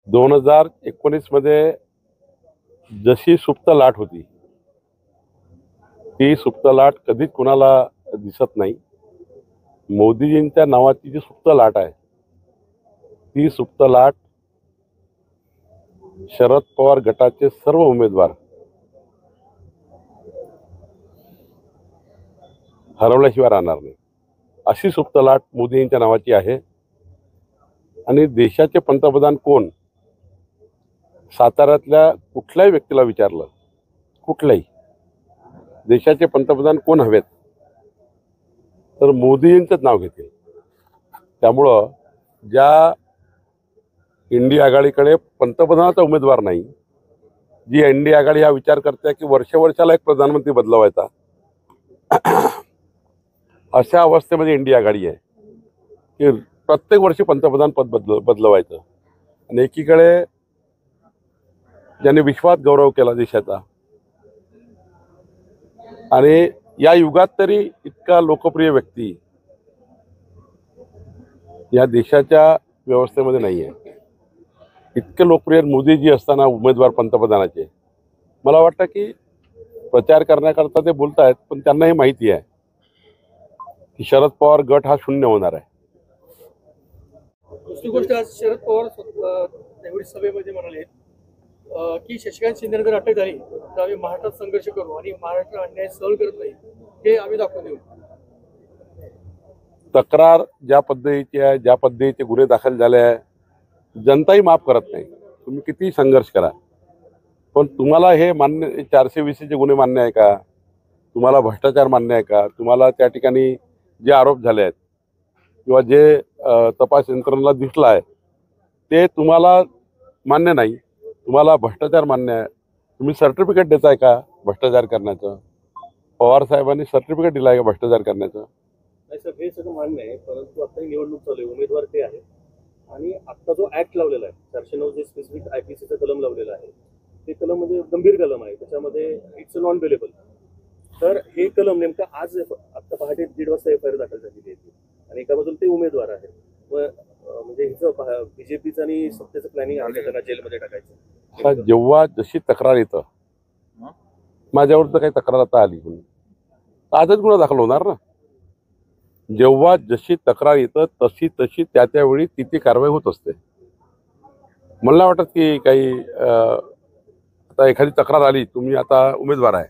2019 मध्ये जशी सुप्त लाट होती ती सुप्त लाट कधीच कुणाला दिसत नाही. मोदीजींच्या नावाची जी सुप्त लाट आहे ती सुप्त लाट शरद पवार गटाचे सर्व उमेदवार हरवल्याशिवाय राहणार नाही. अशी सुप्त लाट मोदींच्या नावाची आहे. आणि देशाचे पंतप्रधान कोण, साताऱ्यातल्या कुठल्याही व्यक्तीला विचारलं, कुठल्याही देशाचे पंतप्रधान कोण हवेत तर मोदींचंच नाव घेतील. त्यामुळं ज्या इंडिया आघाडीकडे पंतप्रधानाचा उमेदवार नाही, जी इंडिया आघाडी हा विचार करते की वर्षाला एक प्रधानमंत्री बदलवायचा, अशा अवस्थेमध्ये इंडिया आघाडी आहे की प्रत्येक वर्षी पंतप्रधान पद बदलवायचं. आणि एकीकडे ज्यांनी विश्वात गौरव केला देशाचा, आणि या युगात तरी इतका लोकप्रिय व्यक्ती या देशाच्या व्यवस्थेमध्ये नाही आहे. इतके लोकप्रिय मोदीजी असताना उमेदवार पंतप्रधानाचे, मला वाटतं की प्रचार करण्याकरता ते बोलत आहेत, पण त्यांनाही माहिती आहे की शरद पवार गट हा शून्य होणार आहे. दुसरी गोष्ट, आज शरद पवार त्यावेळी सभेमध्ये म्हणाले की शशिकांत शिंदे जर अटक झाली तर आम्ही महाराष्ट्रात संघर्ष करू आणि महाराष्ट्र अन्याय सहन करत नाही हे आम्ही दाखवून देऊ. तक्रार ज्या पद्धतीची आहे, ज्या पद्धतीचे गुन्हे दाखल झाले आहे, जनताही माफ करत नाही. तुम्ही किती संघर्ष करा, पण तुम्हाला हे मान्य, 420चे गुन्हे मान्य आहे का? तुम्हाला भ्रष्टाचार मान्य आहे का? तुम्हाला त्या ठिकाणी जे आरोप झाले आहेत किंवा जे तपास यंत्रणेला दिसलं आहे ते तुम्हाला मान्य नाही. तुम्हाला भ्रष्टाचार मान्य आहे. तुम्ही सर्टिफिकेट देताय का भ्रष्टाचार करण्याचं? पवार साहेबांनी सर्टिफिकेट दिलं आहे का भ्रष्टाचार करण्याचं? नाही सर, हे सगळं मान्य आहे, परंतु आता निवडणूक चालू आहे, उमेदवार ते आहे आणि आता जो ऍक्ट लावलेला आहे 409 जे स्पेसिफिक आयपीसीचं कलम लावलेलं आहे ते कलम म्हणजे गंभीर कलम आहे. त्याच्यामध्ये इट्स नॉन बेलेबल. तर हे कलम नेमकं आज आता पहाटे 1:30 वाजता FIR दाखल झालेली आहे आणि एका बाजूला ते उमेदवार आहे. म्हणजे हिचं बीजेपीचं आणि सत्तेचं प्लॅनिंग आहे त्यांना जेलमध्ये टाकायचं. जेव्हा जशी तक्रार येतं, माझ्यावर तर काही तक्रार आता आली म्हणून आजच गुन्हा दाखल होणार ना. जेव्हा जशी तक्रार येतं तशी त्यावेळी ती कारवाई होत असते. मला नाही वाटत की काही आता एखादी तक्रार आली, तुम्ही आता उमेदवार आहे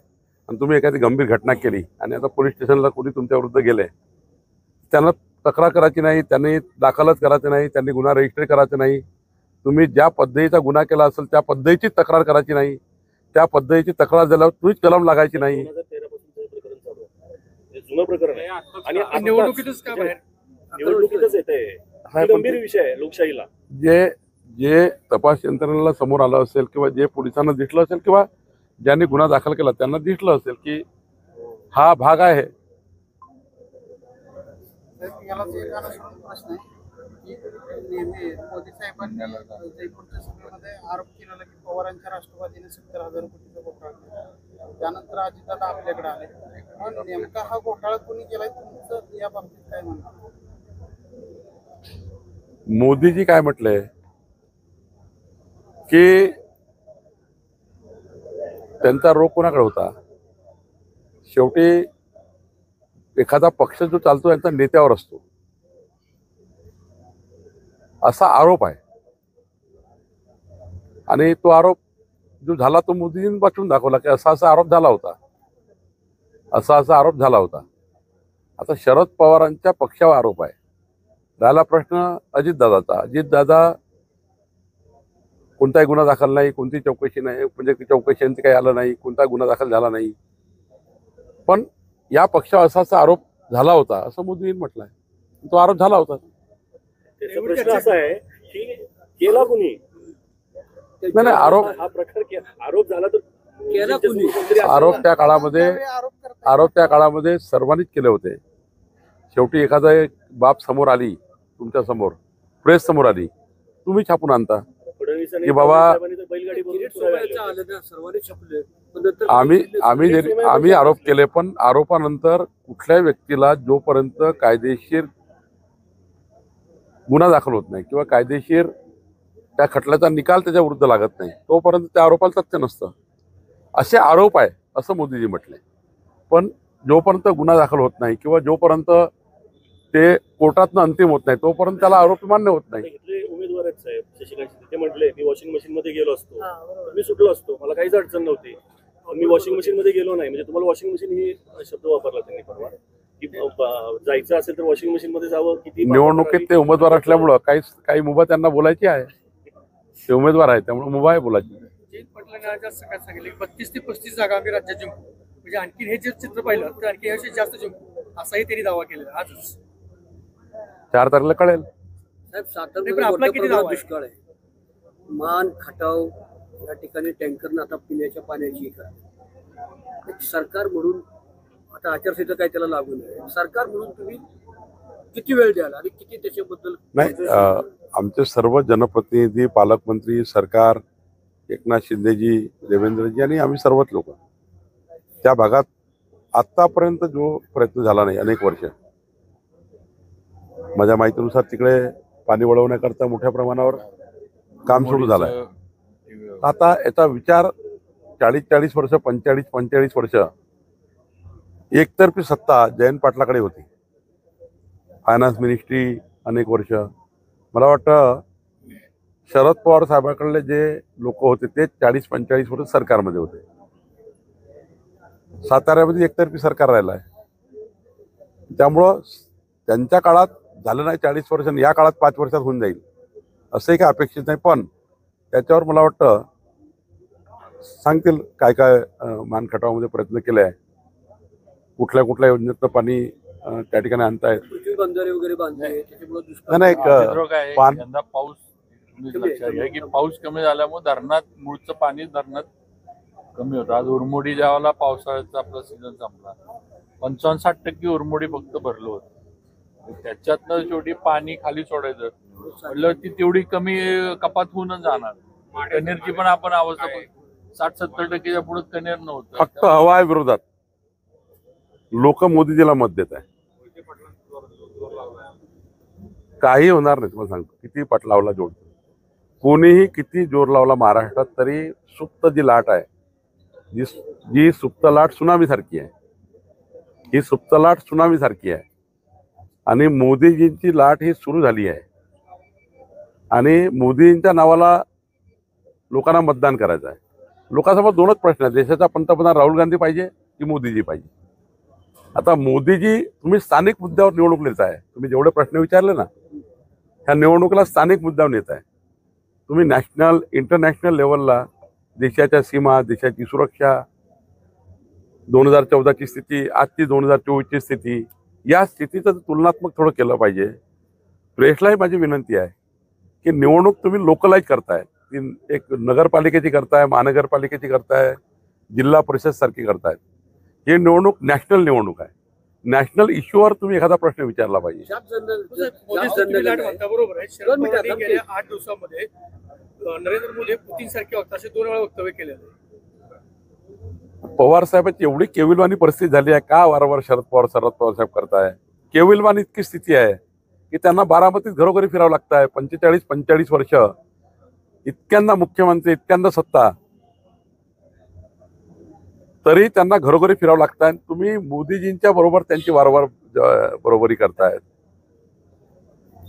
आणि तुम्ही एखादी गंभीर घटना केली आणि आता पोलीस स्टेशनला कोणी तुमच्या विरुद्ध गेले, त्यांना तक्रार करायची नाही, त्यांनी दाखलच करायचं नाही, त्यांनी गुन्हा रजिस्टर करायचा नाही. तुम्ही ज्या पद्धतीचा गुन्हा केला असेल त्या पद्धतीची तक्रार करायची नाही. त्या पद्धतीची तक्रार झाल्यावर तुम्हीच कलम लागायची नाही. 2013 पासून जुनं प्रकरण आहे आणि निवडणुकीतच का बाहेर? निवडणुकीतच येते. गंभीर विषय आहे लोकशाहीला. जे तपास यंत्रणेला समोर आलं असेल किंवा जे पोलिसांना दिसलं असेल किंवा ज्यांनी गुन्हा दाखल केला त्यांना दिसलं असेल की हा भाग आहे. प्रश्न आहे की नेहमी मोदी साहेबांनी जयपूरच्या सभेमध्ये आरोप केलेला की पवारांच्या राष्ट्रवादीने 70,000 कोटीचा घोटाळा केला. त्यानंतर अजितदादा आपल्याकडे आले. पण नेमका हा घोटाळा कोणी केलाय, तुमचं या बाबतीत काय म्हणणं? मोदीजी काय म्हटलंय की त्यांचा रोग कोणाकडे होता? शेवटी एखादा पक्ष जो चालतो त्यांचा नेत्यावर असतो, असा आरोप आहे. आणि तो आरोप जो झाला तो मोदीजींनी वाचून दाखवला की असा आरोप झाला होता, असा आरोप झाला होता. आता शरद पवारांच्या पक्षावर आरोप आहे. राहिला प्रश्न अजितदादाचा. अजितदादा कोणताही गुन्हा दाखल नाही, कोणती चौकशी नाही, म्हणजे चौकशींचं काही आलं नाही, कोणता गुन्हा दाखल झाला नाही, पण या पक्षावर असा आरोप झाला होता असं मोदींनी म्हटलंय. तो आरोप झाला होता. त्याचा प्रश्न असा आहे की केला कुणी? नाही, आरोप झाला तर केला कुणी? आरोप त्या काळामध्ये सर्वांनीच केले होते. शेवटी एखादा एक बाब समोर आली, तुमच्या समोर प्रेस समोर आली, तुम्ही छापून आणता की बाबा आम्ही आरोप केले. पण आरोपानंतर कुठल्याही व्यक्तीला जोपर्यंत कायदेशीर गुन्हा दाखल होत नाही किंवा कायदेशीर त्या खटल्याचा निकाल त्याच्या विरुद्ध लागत नाही तोपर्यंत त्या आरोपाला तथ्य नसतं. असे आरोप आहे असं मोदीजी म्हटले. पण जोपर्यंत गुन्हा दाखल होत नाही किंवा जोपर्यंत ते कोर्टातनं अंतिम होत नाही तोपर्यंत त्याला आरोप मान्य होत नाही. इथले उमेदवार आहेत साहेब शशिकांत शिंदे, ते म्हटले मी वॉशिंग मशीन मध्ये गेलो असतो, मी सुटलो असतो, मला काहीच अडचण नव्हती, पण मी वॉशिंग मशीन मध्ये गेलो नाही. म्हणजे तुम्हाला वॉशिंग मशीन ही शब्द वापरला त्यांनी परवा की जायचं असेल तर वॉशिंग मशीन मध्ये जावं. किती निवडणुकीत ते उमेदवार असल्यामुळं काही मुभा त्यांना बोलायची आहे. ते उमेदवार आहे त्यामुळे मुभा आहे बोलायची. जयंत पाटलांनी आज सकाळी सांगितले की 32 ते 35 जागा आम्ही राज्यात जिंकू. म्हणजे आणखी हे जे चित्र पाहिलं तर आणखी यापेक्षा जास्त जिंकू असाही त्यांनी दावा केलेला आजच. 4 तारखेला कळेल. साहेब नाही, पण सातारमध्ये आपला मोठ्या किती प्रमाणात दावा आहे? दुष्काळ आहे. मान खटाव या ठिकाणी टँकरनं आता पिण्याच्या पाण्याची एक सरकार म्हणून आता आचारसंहिता काय त्याला लागू नये. सरकार म्हणून तुम्ही किती वेळ द्याल आणि किती त्याच्याबद्दल नाही आमचे सर्व जनप्रतिनिधी पालकमंत्री सरकार एकनाथ शिंदेजी देवेंद्रजी आणि आम्ही सर्वच लोक त्या भागात आतापर्यंत जो प्रयत्न झाला नाही अनेक वर्ष माझ्या माहितीनुसार तिकडे पाणी वळवण्याकरता मोठ्या प्रमाणावर काम सुरू झालंय. आता याचा विचार 40 वर्ष 45 वर्ष एकतर्फी सत्ता जयंत पाटलाकडे होती. फायनान्स मिनिस्ट्री अनेक वर्ष. मला वाटतं शरद पवार साहेबांकडले जे लोक होते ते 40-45 वर्ष सरकारमध्ये होते. साताऱ्यामध्ये एकतर्फी सरकार राहिलं आहे. त्यामुळं त्यांच्या काळात झालं नाही 40 वर्षांनी, या काळात 5 वर्षात होऊन जाईल असंही काही अपेक्षित नाही. पण त्याच्यावर मला वाटतं सांगतील काय काय मानखटावामध्ये प्रयत्न केले आहे, कुठल्या कुठल्या योजनेतनं पाणी त्या ठिकाणी आणतायत. पृथ्वी बंधारे वगैरे बांधले त्याच्यामुळे दुष्काळ नाही चित्र काय आहे, पान यंदा पाऊस तुम्ही लक्षात घ्या की पाऊस कमी झाल्यामुळे धरणात मूळचं पाणी धरणात कमी होतं. आज उरमोडी ज्यावेळेला पावसाळ्याचा आपला सीझन संपला 55-60% उरमोडी फक्त भरलं होतं. त्याच्यातनं शेवटी पाणी खाली सोडायचं म्हटलं ती तेवढी कमी कपात होऊनच जाणार. कनेरची पण आपण अवस्था 60-70% पुढे कनेर नव्हतं. फक्त हवा आहे विरोधात. लोक मोदीजीला मत देत आहे. काही होणार नाही. तुम्हाला सांगतो किती पट लावला जोड, कोणीही किती जोर लावला महाराष्ट्रात तरी सुप्त जी लाट आहे, जी सुप्त लाट सुनामी सारखी आहे, ही सुप्त लाट सुनामी सारखी आहे. आणि मोदीजींची लाट ही सुरू झाली आहे. आणि मोदींच्या नावाला लोकांना मतदान करायचं आहे. लोकांसमोर दोनच प्रश्न आहेत, देशाचा पंतप्रधान राहुल गांधी पाहिजे की मोदीजी पाहिजे. आता मोदीजी तुम्ही स्थानिक मुद्द्यावर निवडणूक नेत आहे. तुम्ही जेवढे प्रश्न विचारले ना ह्या निवडणुकीला स्थानिक मुद्द्यावर नेत आहे. तुम्ही नॅशनल इंटरनॅशनल लेवलला देशाच्या सीमा, देशाची सुरक्षा, 2014ची स्थिती, आजची 2024ची स्थिती, या स्थितीचं तुलनात्मक थोडं केलं पाहिजे. प्रेसलाही माझी विनंती आहे की निवडणूक तुम्ही लोकलाईज करताय, ती एक नगरपालिकेची करताय, महानगरपालिकेची करताय, जिल्हा परिषद सारखी करतायत. ही निवडणूक नॅशनल निवडणूक आहे. नॅशनल इश्यूवर तुम्ही एखादा प्रश्न विचारला पाहिजे. तुम्ही लाट म्हणता बरोबर आहे. शरद पवारांनी गेल्या 8 दिवसामध्ये नरेंद्र मोदी पुतीन सारखे वक्ता असे 2 वेळा वक्तव्य केलेले आहे. पवार साहेबांची एवढी केविलवाणी परिस्थिती झाली आहे, का वारंवार शरद पवार साहेब करताय. केविलवाणी इतकी स्थिती आहे की त्यांना बारामतीत घरोघरी फिरावं लागत आहे. 45 वर्ष इतक्यांदा मुख्यमंत्री, इतक्यांदा सत्ता, तरी त्यांना घरोघरी फिरावं लागत आहे. तुम्ही मोदीजींच्या बरोबर त्यांची वारंवार बरोबरी करतायत.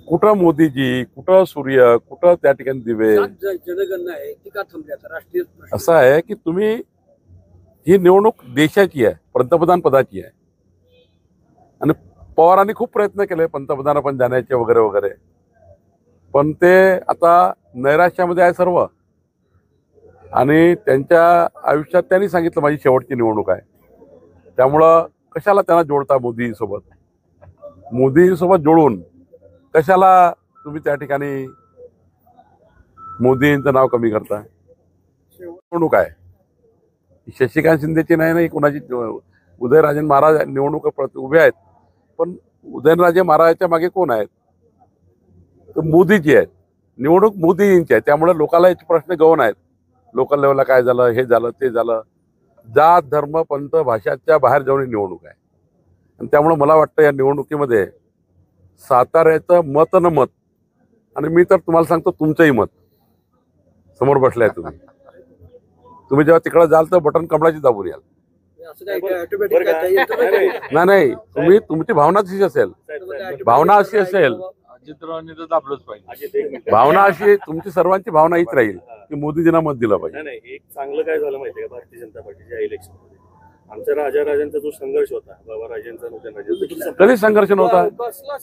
कुठं मोदीजी, कुठं सूर्य, कुठं त्या ठिकाणी दिवे. जनगणना आहे ती का थांबली आता राष्ट्रीय प्रश्न? असं आहे की तुम्ही ही निवडणूक देशाची आहे, पंतप्रधान पदाची आहे. आणि पवारांनी खूप प्रयत्न केले पंतप्रधान पण जाण्याचे वगैरे वगैरे, पण ते आता नैराश्यामध्ये आहे सर्व. आणि त्यांच्या आयुष्यात त्यांनी सांगितलं माझी शेवटची निवडणूक आहे. त्यामुळं कशाला त्यांना जोडता मोदीसोबत. मोदीसोबत जोडून कशाला तुम्ही त्या ठिकाणी मोदींचं नाव कमी करताय. निवडणूक आहे शशिकांत शिंदेची नाही कोणाची. उदयनराजे महाराज निवडणूक उभे आहेत, पण उदयनराजे महाराजांच्या मागे कोण आहेत तर मोदीजी आहेत. निवडणूक मोदीजींची आहे. त्यामुळे लोकांना याचे प्रश्न गौण आहेत. लोकल लेवलला काय झालं, हे झालं, ते झालं. जात, धर्म, पंथ, भाषाच्या बाहेर जाऊन ही निवडणूक आहे. आणि त्यामुळे मला वाटतं या निवडणुकीमध्ये साताऱ्याचं मत न मत, आणि मी तर तुम्हाला सांगतो तुमचंही मत समोर बसलाय तुम्ही जेव्हा तिकडे जाल तर बटन कमळाची दाबून याल. असं काय ऑटोमॅटिक नाही नाही, तुमची भावना अशी असेल, भावना अशी असेल, अजितरावांनी तर दाबलंच पाहिजे. अजित, एक मिनिट. भावना अशी तुमची सर्वांची भावना हीच राहील की मोदीजींना मत दिलं पाहिजे. नाही नाही, एक चांगलं काय झालं माहितीये का भारतीय जनता पार्टीच्या इलेक्शन मध्ये आमच्या राजांचा जो संघर्ष होता, बाबा राजांचा नव्हता, कधीच संघर्ष नव्हता,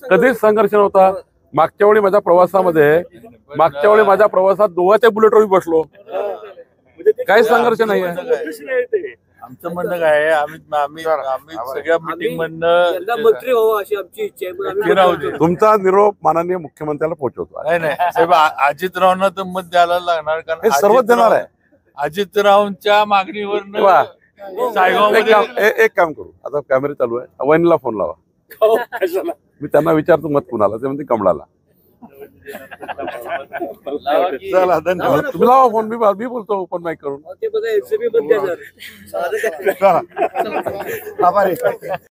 कधीच संघर्ष नव्हता. मागच्या वेळी माझ्या प्रवासात दोघाच्या बुलेटवर बसलो, काही संघर्ष नाहीये. आमचं म्हणणं काय आहे, आम्ही सगळ्या मिटिंग मधनं मंत्री व्हावं अशी आमची इच्छा आहे, पण ते राहू दे. तुमचा निरोप माननीय मुख्यमंत्र्याला पोहोचवतो. नाही साहेब, अजितरावांना तर मत द्यायला लागणार, हे कारण सर्वच देणार आहे. अजितरावांच्या मागणीवर वा. सायगावमध्ये एक काम करू, आता कॅमेरे चालू आहे, वहिनीला फोन लावा, मी त्यांना विचारतो मत कुणाला, ते म्हणते कमळाला. चला धन्यवाद. तुम्ही लावा फोन, मी बोलतो ओपन माईक करून. ते बघा एनसीबी बंद चला. आभारी